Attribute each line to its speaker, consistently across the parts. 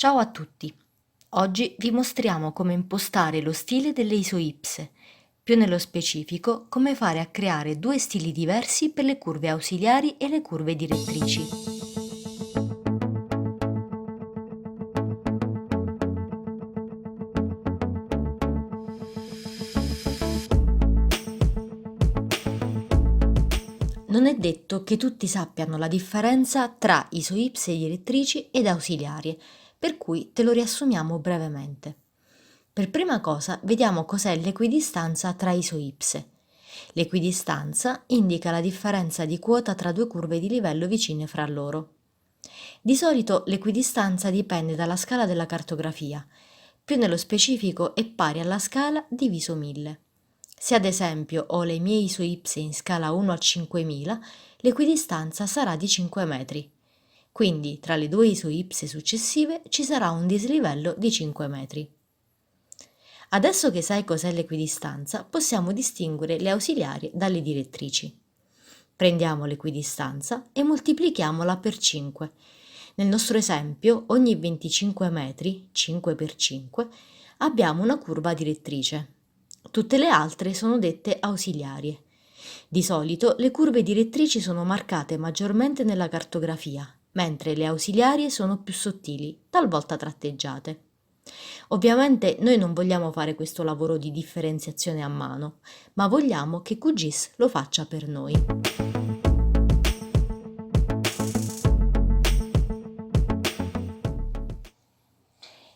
Speaker 1: Ciao a tutti! Oggi vi mostriamo come impostare lo stile delle isoipse, più nello specifico come fare a creare due stili diversi per le curve ausiliari e le curve direttrici. Non è detto che tutti sappiano la differenza tra isoipse direttrici ed ausiliarie, per cui te lo riassumiamo brevemente. Per prima cosa vediamo cos'è l'equidistanza tra isoipse. L'equidistanza indica la differenza di quota tra due curve di livello vicine fra loro. Di solito l'equidistanza dipende dalla scala della cartografia, più nello specifico è pari alla scala diviso 1000. Se ad esempio ho le mie isoipse in scala 1 a 5000, l'equidistanza sarà di 5 metri. Quindi tra le due isoipse successive ci sarà un dislivello di 5 metri. Adesso che sai cos'è l'equidistanza, possiamo distinguere le ausiliarie dalle direttrici. Prendiamo l'equidistanza e moltiplichiamola per 5. Nel nostro esempio, ogni 25 metri, 5 per 5, abbiamo una curva direttrice. Tutte le altre sono dette ausiliarie. Di solito le curve direttrici sono marcate maggiormente nella cartografia, mentre le ausiliarie sono più sottili, talvolta tratteggiate. Ovviamente noi non vogliamo fare questo lavoro di differenziazione a mano, ma vogliamo che QGIS lo faccia per noi.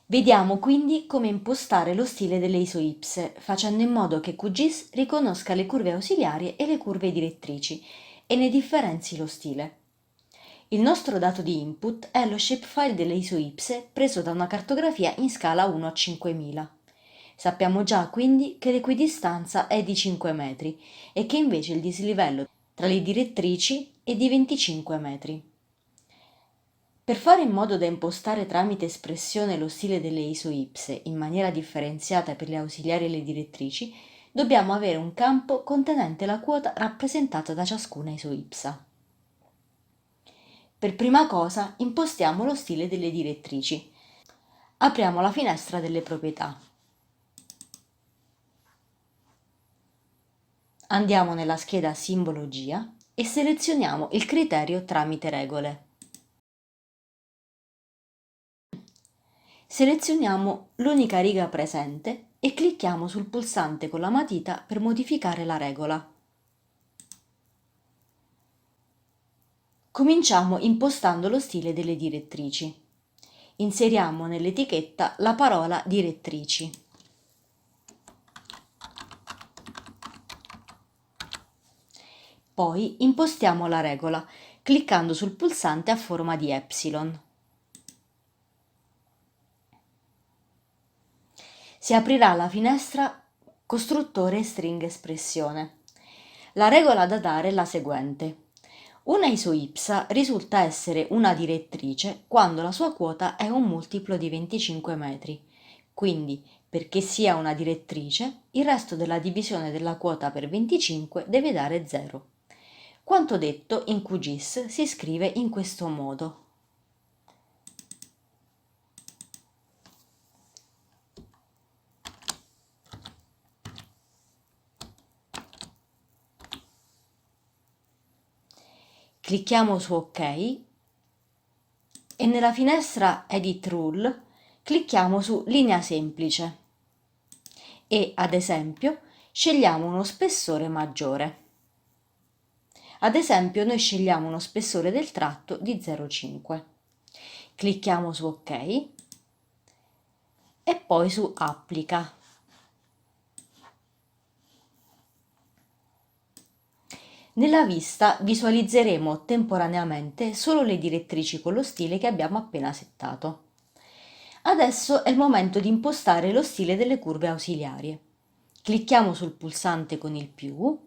Speaker 1: Vediamo quindi come impostare lo stile delle isoipse, facendo in modo che QGIS riconosca le curve ausiliarie e le curve direttrici e ne differenzi lo stile. Il nostro dato di input è lo shapefile delle isoipse preso da una cartografia in scala 1 a 5000. Sappiamo già quindi che l'equidistanza è di 5 metri e che invece il dislivello tra le direttrici è di 25 metri. Per fare in modo da impostare tramite espressione lo stile delle isoipse in maniera differenziata per le ausiliari e le direttrici, dobbiamo avere un campo contenente la quota rappresentata da ciascuna isoipsa. Per prima cosa impostiamo lo stile delle direttrici. Apriamo la finestra delle proprietà. Andiamo nella scheda Simbologia e selezioniamo il criterio tramite regole. Selezioniamo l'unica riga presente e clicchiamo sul pulsante con la matita per modificare la regola. Cominciamo impostando lo stile delle direttrici. Inseriamo nell'etichetta la parola direttrici. Poi impostiamo la regola cliccando sul pulsante a forma di epsilon. Si aprirà la finestra Costruttore stringa espressione. La regola da dare è la seguente. Una isoipsa risulta essere una direttrice quando la sua quota è un multiplo di 25 metri. Quindi, perché sia una direttrice, il resto della divisione della quota per 25 deve dare 0. Quanto detto in QGIS si scrive in questo modo. Clicchiamo su OK e nella finestra Edit Rule clicchiamo su Linea semplice e, ad esempio, scegliamo uno spessore maggiore. Ad esempio, noi scegliamo uno spessore del tratto di 0,5. Clicchiamo su OK e poi su Applica. Nella vista visualizzeremo temporaneamente solo le direttrici con lo stile che abbiamo appena settato. Adesso è il momento di impostare lo stile delle curve ausiliarie. Clicchiamo sul pulsante con il più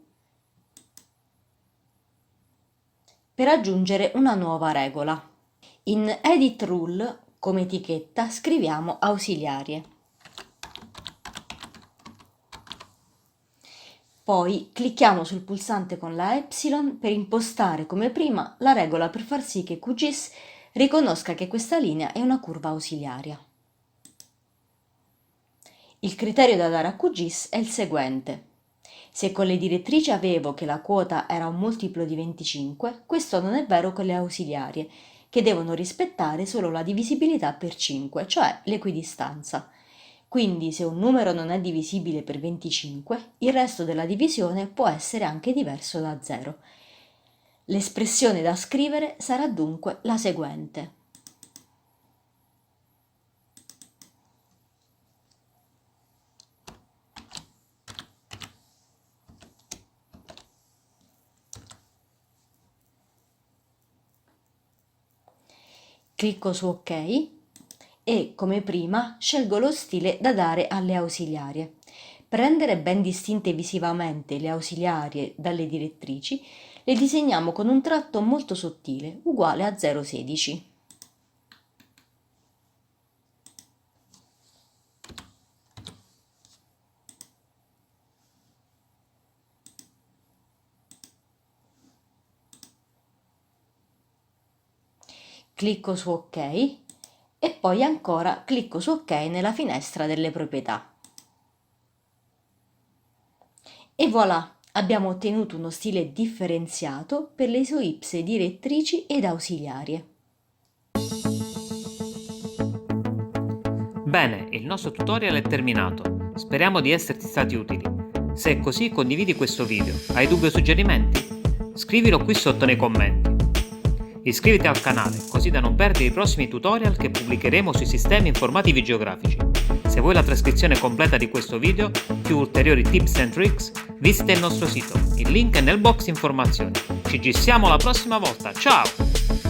Speaker 1: per aggiungere una nuova regola. In Edit Rule, come etichetta, scriviamo ausiliarie. Poi clicchiamo sul pulsante con la epsilon per impostare come prima la regola per far sì che QGIS riconosca che questa linea è una curva ausiliaria. Il criterio da dare a QGIS è il seguente. Se con le direttrici avevo che la quota era un multiplo di 25, questo non è vero con le ausiliarie, che devono rispettare solo la divisibilità per 5, cioè l'equidistanza. Quindi se un numero non è divisibile per 25, il resto della divisione può essere anche diverso da 0. L'espressione da scrivere sarà dunque la seguente. Clicco su OK e, come prima, scelgo lo stile da dare alle ausiliarie. Per rendere ben distinte visivamente le ausiliarie dalle direttrici, le disegniamo con un tratto molto sottile, uguale a 0,16. Clicco su OK e poi ancora clicco su OK nella finestra delle proprietà. E voilà, abbiamo ottenuto uno stile differenziato per le isoipse direttrici ed ausiliarie.
Speaker 2: Bene, il nostro tutorial è terminato. Speriamo di esserti stati utili. Se è così, condividi questo video. Hai dubbi o suggerimenti? Scrivilo qui sotto nei commenti. Iscriviti al canale, così da non perdere i prossimi tutorial che pubblicheremo sui sistemi informativi geografici. Se vuoi la trascrizione completa di questo video, più ulteriori tips and tricks, visita il nostro sito. Il link è nel box informazioni. Ci gisiamo la prossima volta. Ciao!